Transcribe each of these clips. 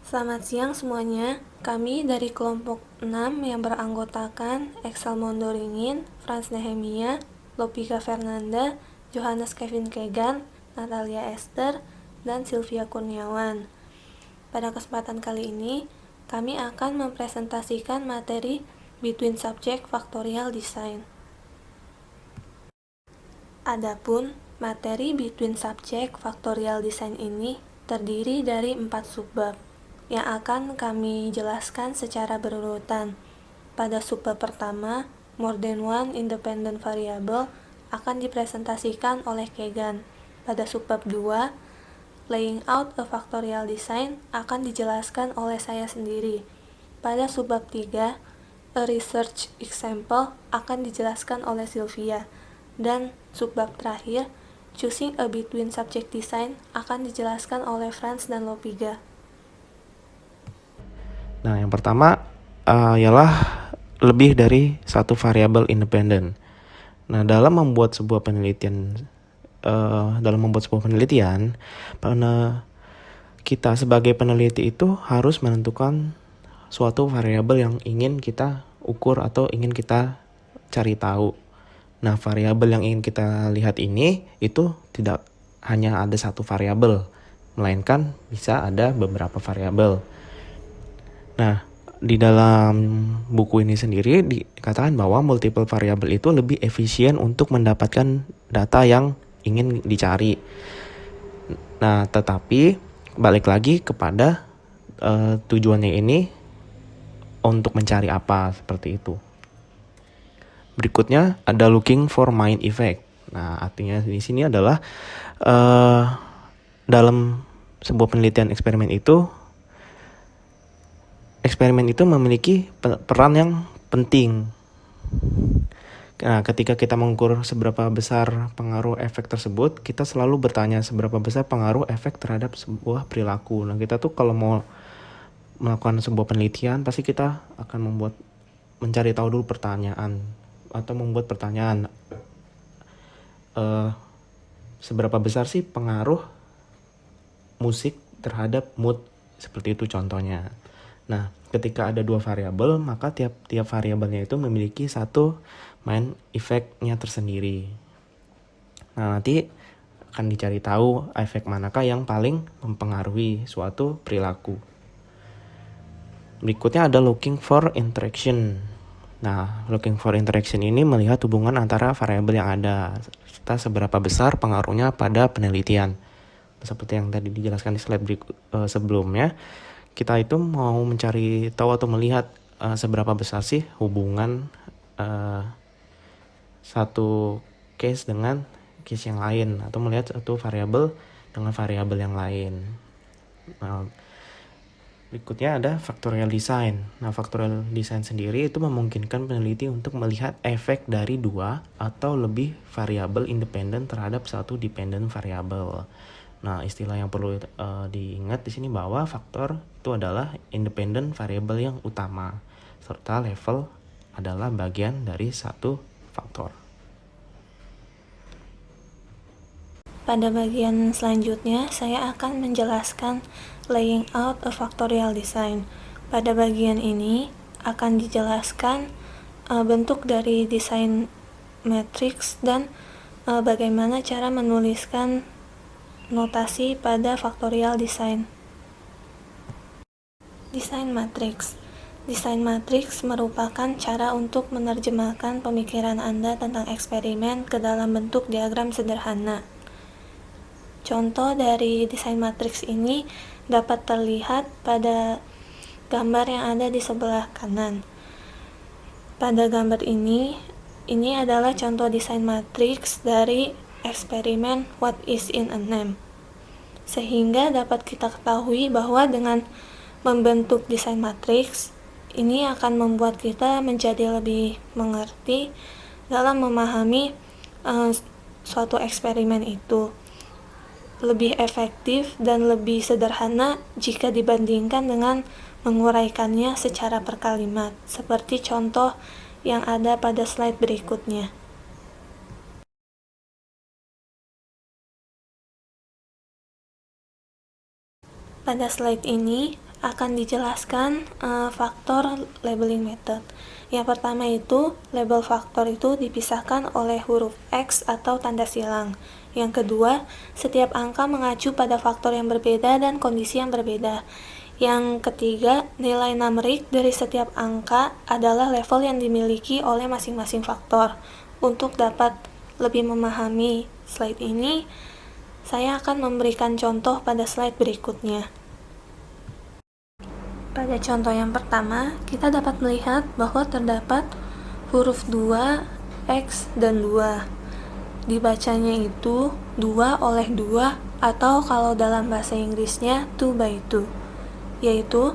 Selamat siang semuanya. Kami dari kelompok 6 yang beranggotakan Excel Mondoringin, Franz Nehemia, Lopika Fernanda, Johannes Kevin Kegan, Natalia Esther, dan Sylvia Kurniawan. Pada kesempatan kali ini, kami akan mempresentasikan materi Between Subject Factorial Design. Adapun materi Between Subject Factorial Design ini terdiri dari 4 subbab yang akan kami jelaskan secara berurutan. Pada subbab pertama, more than one independent variable akan dipresentasikan oleh Kegan. Pada subbab 2, laying out a factorial design akan dijelaskan oleh saya sendiri. Pada subbab 3, a research example akan dijelaskan oleh Sylvia. Dan subbab terakhir, choosing a between subject design akan dijelaskan oleh Franz dan Lopiga. Nah, yang pertama ialah lebih dari satu variabel independen. Nah, dalam membuat sebuah penelitian, kita sebagai peneliti itu harus menentukan suatu variabel yang ingin kita ukur atau ingin kita cari tahu. Nah, variabel yang ingin kita lihat ini itu tidak hanya ada satu variabel, melainkan bisa ada beberapa variabel. Nah, di dalam buku ini sendiri dikatakan bahwa multiple variable itu lebih efisien untuk mendapatkan data yang ingin dicari. Nah, tetapi balik lagi kepada tujuannya ini untuk mencari apa, seperti itu. Berikutnya ada looking for mind effect. Nah, artinya di sini adalah dalam sebuah penelitian eksperimen itu memiliki peran yang penting. Nah, ketika kita mengukur seberapa besar pengaruh efek tersebut, kita selalu bertanya seberapa besar pengaruh efek terhadap sebuah perilaku. Nah, kita tuh kalau mau melakukan sebuah penelitian, pasti kita akan mencari tahu dulu pertanyaan atau membuat pertanyaan. Seberapa besar sih pengaruh musik terhadap mood, seperti itu contohnya. Nah, ketika ada dua variabel, maka tiap variabelnya itu memiliki satu mind effect-nya tersendiri. Nah, nanti akan dicari tahu efek manakah yang paling mempengaruhi suatu perilaku. Berikutnya ada looking for interaction. Nah, looking for interaction ini melihat hubungan antara variabel yang ada serta seberapa besar pengaruhnya pada penelitian. Seperti yang tadi dijelaskan di slide sebelumnya, kita itu mau mencari tahu atau melihat seberapa besar sih hubungan satu case dengan case yang lain, atau melihat satu variabel dengan variabel yang lain. Nah, berikutnya ada factorial design. Nah, factorial design sendiri itu memungkinkan peneliti untuk melihat efek dari dua atau lebih variabel independen terhadap satu dependent variabel. Nah, istilah yang perlu diingat di sini bahwa faktor itu adalah independent variable yang utama, serta level adalah bagian dari satu faktor. Pada bagian selanjutnya, saya akan menjelaskan laying out a factorial design. Pada bagian ini akan dijelaskan bentuk dari desain matriks dan bagaimana cara menuliskan notasi pada factorial design. Desain matriks. Desain matriks merupakan cara untuk menerjemahkan pemikiran Anda tentang eksperimen ke dalam bentuk diagram sederhana. Contoh dari desain matriks ini dapat terlihat pada gambar yang ada di sebelah kanan. Pada gambar ini adalah contoh desain matriks dari eksperimen What is in a Name. Sehingga dapat kita ketahui bahwa dengan membentuk desain matriks, ini akan membuat kita menjadi lebih mengerti dalam memahami suatu eksperimen itu. Lebih efektif dan lebih sederhana jika dibandingkan dengan menguraikannya secara per kalimat, seperti contoh yang ada pada slide berikutnya. Pada slide ini akan dijelaskan faktor labeling method. Yang pertama itu, label faktor itu dipisahkan oleh huruf X atau tanda silang. Yang kedua, setiap angka mengacu pada faktor yang berbeda dan kondisi yang berbeda. Yang ketiga, nilai numerik dari setiap angka adalah level yang dimiliki oleh masing-masing faktor. Untuk dapat lebih memahami slide ini, saya akan memberikan contoh pada slide berikutnya. Pada contoh yang pertama, kita dapat melihat bahwa terdapat huruf 2, X, dan 2. Dibacanya itu 2 oleh 2 atau kalau dalam bahasa Inggrisnya 2 by 2. Yaitu,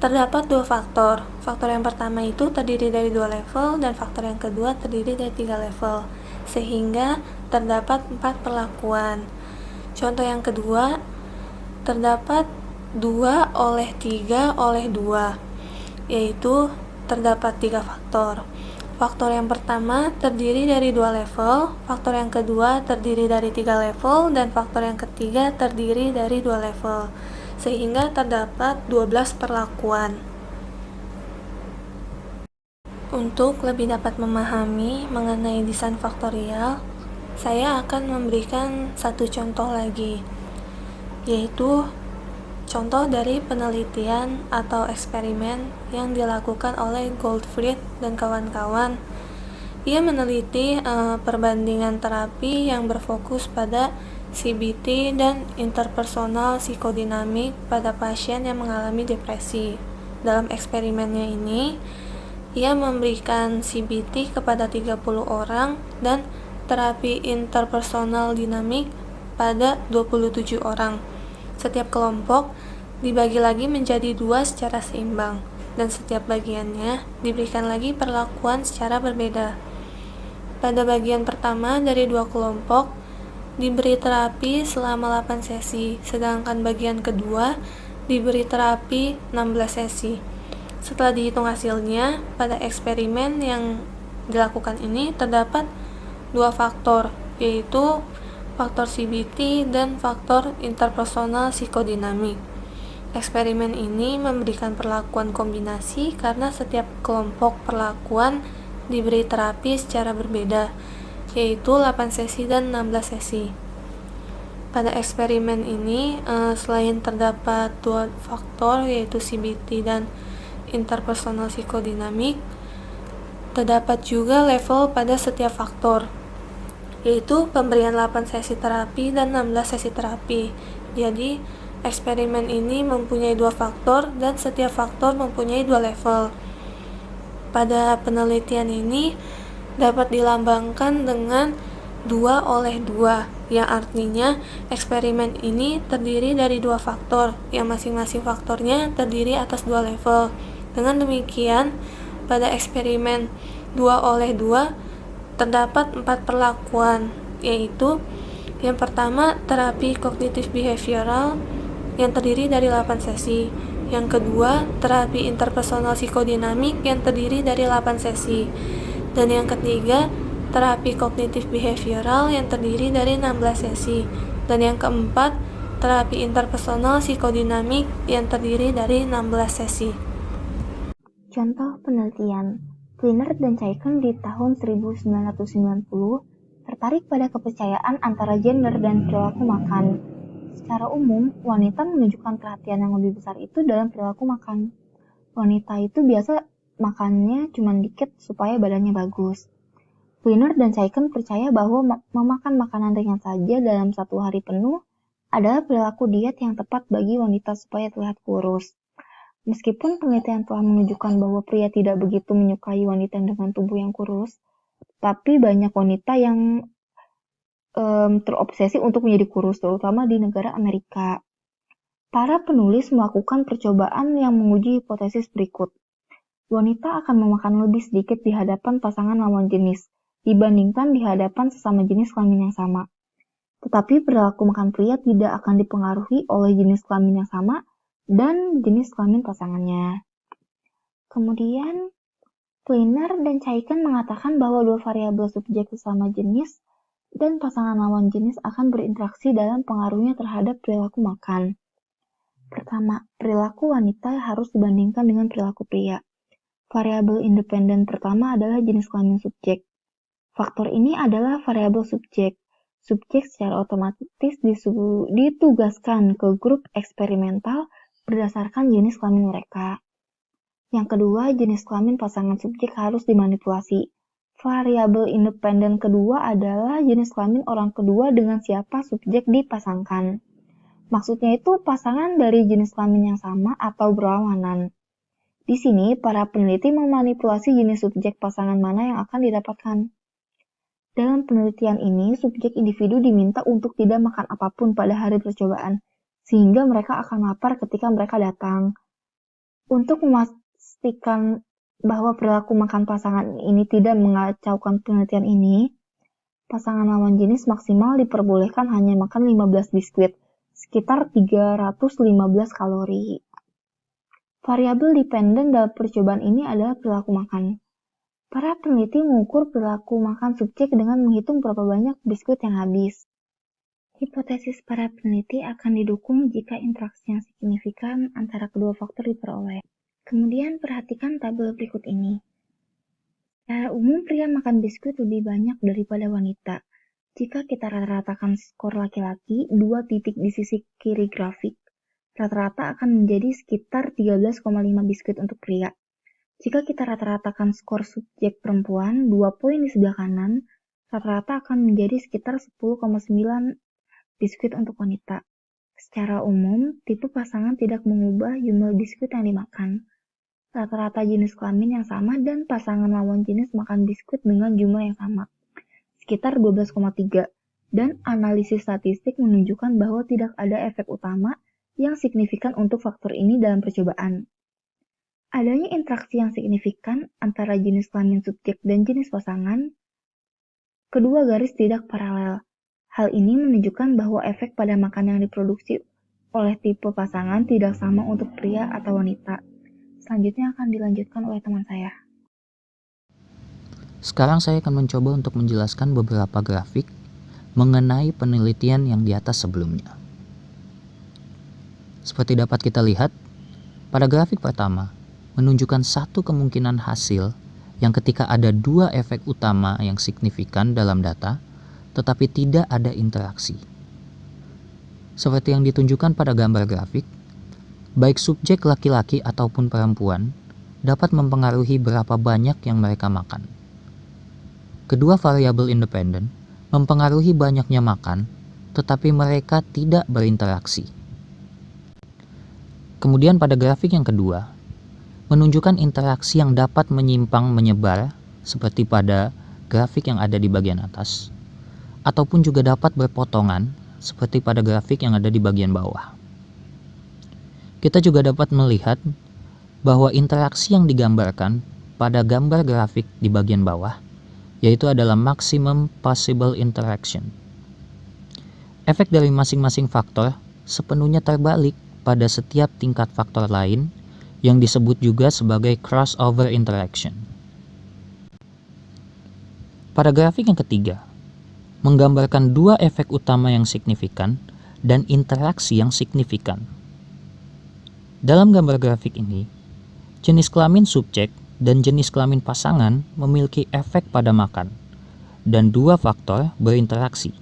terdapat dua faktor. Faktor yang pertama itu terdiri dari 2 level dan faktor yang kedua terdiri dari 3 level. Sehingga terdapat 4 perlakuan. Contoh yang kedua, terdapat 2 oleh 3 oleh 2, yaitu terdapat 3 faktor. Faktor yang pertama terdiri dari 2 level, faktor yang kedua terdiri dari 3 level, dan faktor yang ketiga terdiri dari 2 level, sehingga terdapat 12 perlakuan. Untuk lebih dapat memahami mengenai desain faktorial, saya akan memberikan satu contoh lagi, yaitu contoh dari penelitian atau eksperimen yang dilakukan oleh Goldfried dan kawan-kawan. Ia meneliti perbandingan terapi yang berfokus pada CBT dan interpersonal psikodinamik pada pasien yang mengalami depresi. Dalam eksperimennya ini, ia memberikan CBT kepada 30 orang dan terapi interpersonal dinamik pada 27 orang. Setiap kelompok dibagi lagi menjadi 2 secara seimbang, dan setiap bagiannya diberikan lagi perlakuan secara berbeda. Pada bagian pertama dari 2 kelompok diberi terapi selama 8 sesi, sedangkan bagian kedua diberi terapi 16 sesi. Setelah dihitung hasilnya, pada eksperimen yang dilakukan ini terdapat 2 faktor, yaitu faktor CBT dan faktor interpersonal psikodinamik. Eksperimen ini memberikan perlakuan kombinasi karena setiap kelompok perlakuan diberi terapi secara berbeda, yaitu 8 sesi dan 16 sesi. Pada eksperimen ini, selain terdapat 2 faktor yaitu CBT dan interpersonal psikodinamik, terdapat juga level pada setiap faktor, yaitu pemberian 8 sesi terapi dan 16 sesi terapi. Jadi, eksperimen ini mempunyai 2 faktor dan setiap faktor mempunyai 2 level. Pada penelitian ini dapat dilambangkan dengan 2 oleh 2, yang artinya eksperimen ini terdiri dari 2 faktor, yang masing-masing faktornya terdiri atas 2 level. Dengan demikian, pada eksperimen 2 oleh 2 terdapat 4 perlakuan, yaitu yang pertama terapi kognitif behavioral yang terdiri dari 8 sesi, yang kedua terapi interpersonal psikodinamik yang terdiri dari 8 sesi, dan yang ketiga terapi kognitif behavioral yang terdiri dari 16 sesi, dan yang keempat terapi interpersonal psikodinamik yang terdiri dari 16 sesi. Contoh penelitian. Kleiner dan Chaiken di tahun 1990 tertarik pada kepercayaan antara gender dan perilaku makan. Secara umum, wanita menunjukkan perhatian yang lebih besar itu dalam perilaku makan. Wanita itu biasa makannya cuma dikit supaya badannya bagus. Kleiner dan Chaiken percaya bahwa memakan makanan ringan saja dalam 1 hari penuh adalah perilaku diet yang tepat bagi wanita supaya terlihat kurus. Meskipun penelitian telah menunjukkan bahwa pria tidak begitu menyukai wanita dengan tubuh yang kurus, tapi banyak wanita yang terobsesi untuk menjadi kurus, terutama di negara Amerika. Para penulis melakukan percobaan yang menguji hipotesis berikut. Wanita akan memakan lebih sedikit di hadapan pasangan lawan jenis, dibandingkan di hadapan sesama jenis kelamin yang sama. Tetapi perilaku makan pria tidak akan dipengaruhi oleh jenis kelamin yang sama dan jenis kelamin pasangannya. Kemudian, Kleiner dan Chaiken mengatakan bahwa 2 variabel subjek sesama jenis dan pasangan lawan jenis akan berinteraksi dalam pengaruhnya terhadap perilaku makan. Pertama, perilaku wanita harus dibandingkan dengan perilaku pria. Variabel independen pertama adalah jenis kelamin subjek. Faktor ini adalah variabel subjek. Subjek secara otomatis ditugaskan ke grup eksperimental berdasarkan jenis kelamin mereka. Yang kedua, jenis kelamin pasangan subjek harus dimanipulasi. Variabel independen kedua adalah jenis kelamin orang kedua dengan siapa subjek dipasangkan. Maksudnya itu pasangan dari jenis kelamin yang sama atau berlawanan. Di sini, para peneliti memanipulasi jenis subjek pasangan mana yang akan didapatkan. Dalam penelitian ini, subjek individu diminta untuk tidak makan apapun pada hari percobaan, sehingga mereka akan lapar ketika mereka datang. Untuk memastikan bahwa perilaku makan pasangan ini tidak mengacaukan penelitian ini, pasangan lawan jenis maksimal diperbolehkan hanya makan 15 biskuit, sekitar 315 kalori. Variabel dependen dalam percobaan ini adalah perilaku makan. Para peneliti mengukur perilaku makan subjek dengan menghitung berapa banyak biskuit yang habis. Hipotesis para peneliti akan didukung jika interaksi yang signifikan antara kedua faktor diperoleh. Kemudian perhatikan tabel berikut ini. Secara umum pria makan biskuit lebih banyak daripada wanita. Jika kita rata-ratakan skor laki-laki, 2 titik di sisi kiri grafik, rata-rata akan menjadi sekitar 13,5 biskuit untuk pria. Jika kita rata-ratakan skor subjek perempuan, 2 poin di sebelah kanan, rata-rata akan menjadi sekitar 10,9 biskuit untuk wanita. Secara umum, tipe pasangan tidak mengubah jumlah biskuit yang dimakan. Rata-rata jenis kelamin yang sama dan pasangan lawan jenis makan biskuit dengan jumlah yang sama, sekitar 12,3, dan analisis statistik menunjukkan bahwa tidak ada efek utama yang signifikan untuk faktor ini dalam percobaan. Adanya interaksi yang signifikan antara jenis kelamin subjek dan jenis pasangan, kedua garis tidak paralel. Hal ini menunjukkan bahwa efek pada makan yang diproduksi oleh tipe pasangan tidak sama untuk pria atau wanita. Selanjutnya akan dilanjutkan oleh teman saya. Sekarang saya akan mencoba untuk menjelaskan beberapa grafik mengenai penelitian yang di atas sebelumnya. Seperti dapat kita lihat, pada grafik pertama, menunjukkan satu kemungkinan hasil yang ketika ada 2 efek utama yang signifikan dalam data, tetapi tidak ada interaksi. Seperti yang ditunjukkan pada gambar grafik, baik subjek laki-laki ataupun perempuan dapat mempengaruhi berapa banyak yang mereka makan. Kedua variabel independen mempengaruhi banyaknya makan, tetapi mereka tidak berinteraksi. Kemudian pada grafik yang kedua, menunjukkan interaksi yang dapat menyimpang menyebar seperti pada grafik yang ada di bagian atas, ataupun juga dapat berpotongan seperti pada grafik yang ada di bagian bawah. Kita juga dapat melihat bahwa interaksi yang digambarkan pada gambar grafik di bagian bawah yaitu adalah maximum possible interaction. Efek dari masing-masing faktor sepenuhnya terbalik pada setiap tingkat faktor lain yang disebut juga sebagai crossover interaction. Pada grafik yang ketiga, menggambarkan 2 efek utama yang signifikan dan interaksi yang signifikan. Dalam gambar grafik ini, jenis kelamin subjek dan jenis kelamin pasangan memiliki efek pada makan, dan 2 faktor berinteraksi.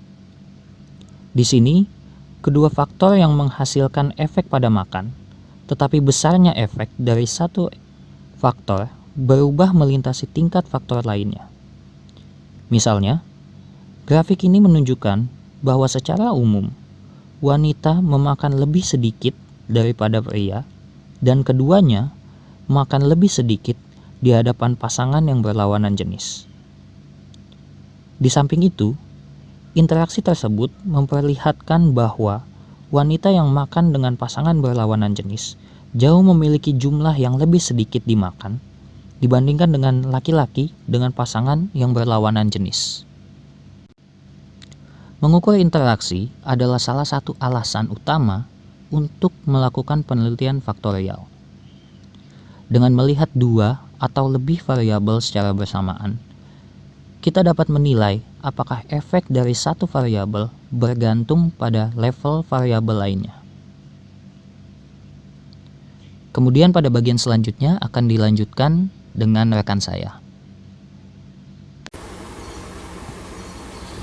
Di sini, kedua faktor yang menghasilkan efek pada makan, tetapi besarnya efek dari satu faktor berubah melintasi tingkat faktor lainnya. Misalnya, grafik ini menunjukkan bahwa secara umum, wanita memakan lebih sedikit daripada pria, dan keduanya makan lebih sedikit di hadapan pasangan yang berlawanan jenis. Di samping itu, interaksi tersebut memperlihatkan bahwa wanita yang makan dengan pasangan berlawanan jenis jauh memiliki jumlah yang lebih sedikit dimakan dibandingkan dengan laki-laki dengan pasangan yang berlawanan jenis. Mengukur interaksi adalah salah satu alasan utama untuk melakukan penelitian faktorial. Dengan melihat 2 atau lebih variabel secara bersamaan, kita dapat menilai apakah efek dari satu variabel bergantung pada level variabel lainnya. Kemudian pada bagian selanjutnya akan dilanjutkan dengan rekan saya.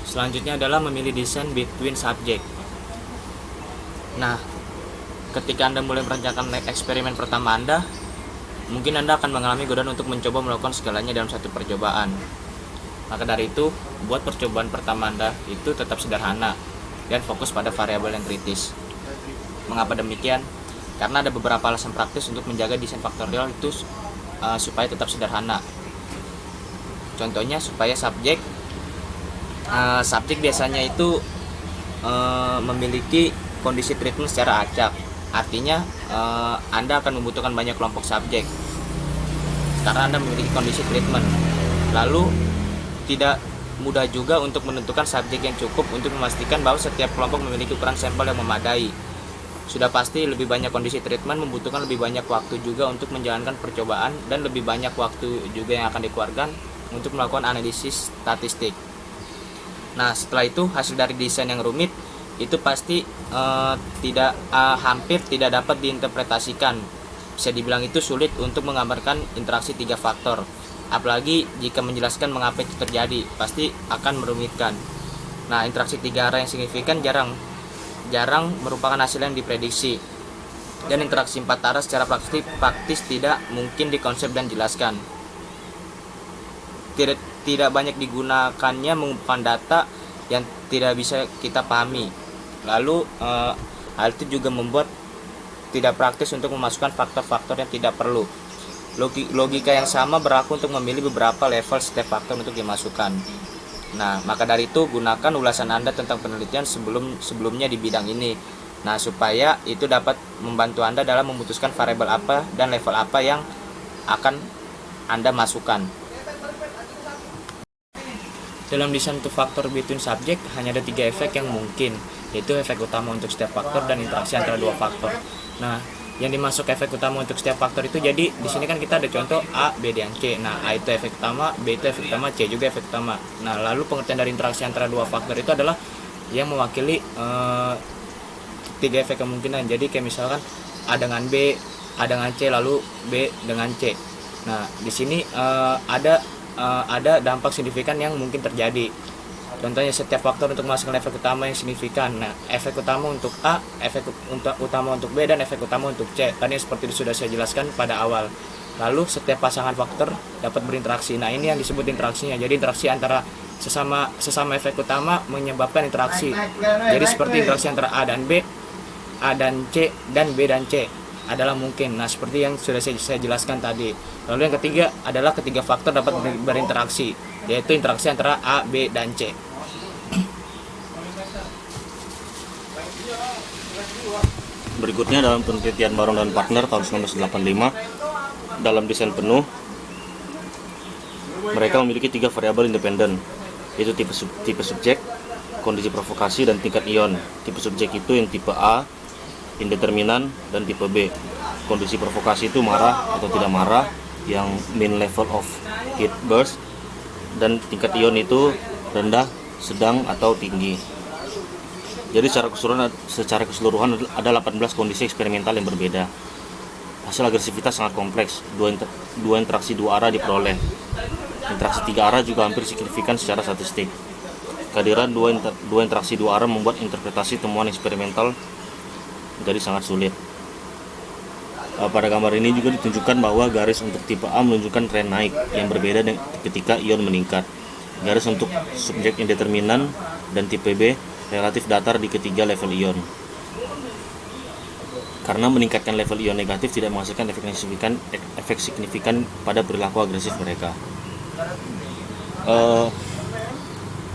Selanjutnya adalah memilih desain between subject. Nah, ketika Anda mulai merencanakan eksperimen pertama Anda, mungkin Anda akan mengalami godaan untuk mencoba melakukan segalanya dalam satu percobaan. Maka dari itu, buat percobaan pertama Anda itu tetap sederhana dan fokus pada variabel yang kritis. Mengapa demikian? Karena ada beberapa alasan praktis untuk menjaga desain faktorial itu supaya tetap sederhana. Contohnya supaya subjek biasanya itu memiliki kondisi treatment secara acak. Artinya Anda akan membutuhkan banyak kelompok subjek karena Anda memiliki kondisi treatment. Lalu tidak mudah juga untuk menentukan subjek yang cukup untuk memastikan bahwa setiap kelompok memiliki ukuran sampel yang memadai. Sudah pasti lebih banyak kondisi treatment membutuhkan lebih banyak waktu juga untuk menjalankan percobaan dan lebih banyak waktu juga yang akan dikeluarkan untuk melakukan analisis statistik. Nah, setelah itu hasil dari desain yang rumit itu pasti hampir tidak dapat diinterpretasikan. Bisa dibilang itu sulit untuk menggambarkan interaksi 3 faktor. Apalagi jika menjelaskan mengapa itu terjadi, pasti akan merumitkan. Nah, interaksi 3 arah yang signifikan jarang merupakan hasil yang diprediksi. Dan interaksi 4 arah secara praktis tidak mungkin dikonsep dan jelaskan. Tidak banyak digunakannya mengumpulkan data yang tidak bisa kita pahami. Lalu hal itu juga membuat tidak praktis untuk memasukkan faktor-faktor yang tidak perlu. Logika yang sama berlaku untuk memilih beberapa level setiap faktor untuk dimasukkan. Nah, maka dari itu gunakan ulasan Anda tentang penelitian sebelumnya di bidang ini. Nah, supaya itu dapat membantu Anda dalam memutuskan variabel apa dan level apa yang akan Anda masukkan. Dalam desain two factor between subject hanya ada 3 efek yang mungkin, yaitu efek utama untuk setiap faktor dan interaksi antara 2 faktor. Nah, yang dimasuk efek utama untuk setiap faktor itu, jadi di sini kan kita ada contoh A, B, dan C. Nah, A itu efek utama, B itu efek utama, C juga efek utama. Nah, lalu pengertian dari interaksi antara 2 faktor itu adalah yang mewakili 3 efek kemungkinan. Jadi kayak misalkan A dengan B, A dengan C, lalu B dengan C. Nah, di sini ada dampak signifikan yang mungkin terjadi. Contohnya setiap faktor untuk menghasilkan efek utama yang signifikan. Nah, efek utama untuk A, efek utama untuk B, dan efek utama untuk C. Tadi seperti sudah saya jelaskan pada awal. Lalu setiap pasangan faktor dapat berinteraksi. Nah, ini yang disebut interaksinya. Jadi interaksi antara sesama efek utama menyebabkan interaksi. Jadi seperti interaksi antara A dan B, A dan C, dan B dan C adalah mungkin. Nah, seperti yang sudah saya jelaskan tadi. Lalu yang ketiga adalah ketiga faktor dapat berinteraksi, yaitu interaksi antara A, B, dan C. Berikutnya dalam penelitian Baron dan partner tahun 1985, dalam desain penuh, mereka memiliki 3 variabel independen, yaitu tipe subjek, kondisi provokasi, dan tingkat ion. Tipe subjek itu yang tipe A, indeterminan, dan tipe B. Kondisi provokasi itu marah atau tidak marah, yang mean level of heat burst, dan tingkat ion itu rendah, sedang, atau tinggi. Jadi secara keseluruhan ada 18 kondisi eksperimental yang berbeda. Hasil agresivitas sangat kompleks, dua interaksi 2 arah diperoleh. Interaksi 3 arah juga hampir signifikan secara statistik. Kehadiran dua interaksi 2 arah membuat interpretasi temuan eksperimental jadi sangat sulit. Pada gambar ini juga ditunjukkan bahwa garis untuk tipe A menunjukkan tren naik yang berbeda ketika ion meningkat. Garis untuk subjek indeterminan dan tipe B relatif datar di ketiga level ion. Karena meningkatkan level ion negatif tidak menghasilkan efek signifikan pada perilaku agresif mereka.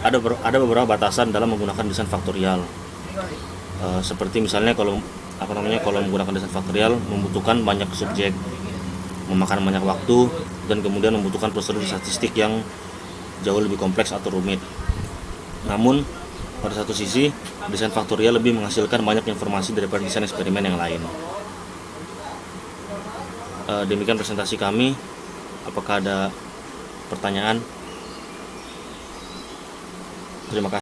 Ada beberapa batasan dalam menggunakan desain faktorial. Seperti misalnya kalau menggunakan desain faktorial membutuhkan banyak subjek, memakan banyak waktu, dan kemudian membutuhkan prosedur statistik yang jauh lebih kompleks atau rumit. Namun pada satu sisi, desain faktorial lebih menghasilkan banyak informasi daripada desain eksperimen yang lain. Demikian presentasi kami. Apakah ada pertanyaan? Terima kasih.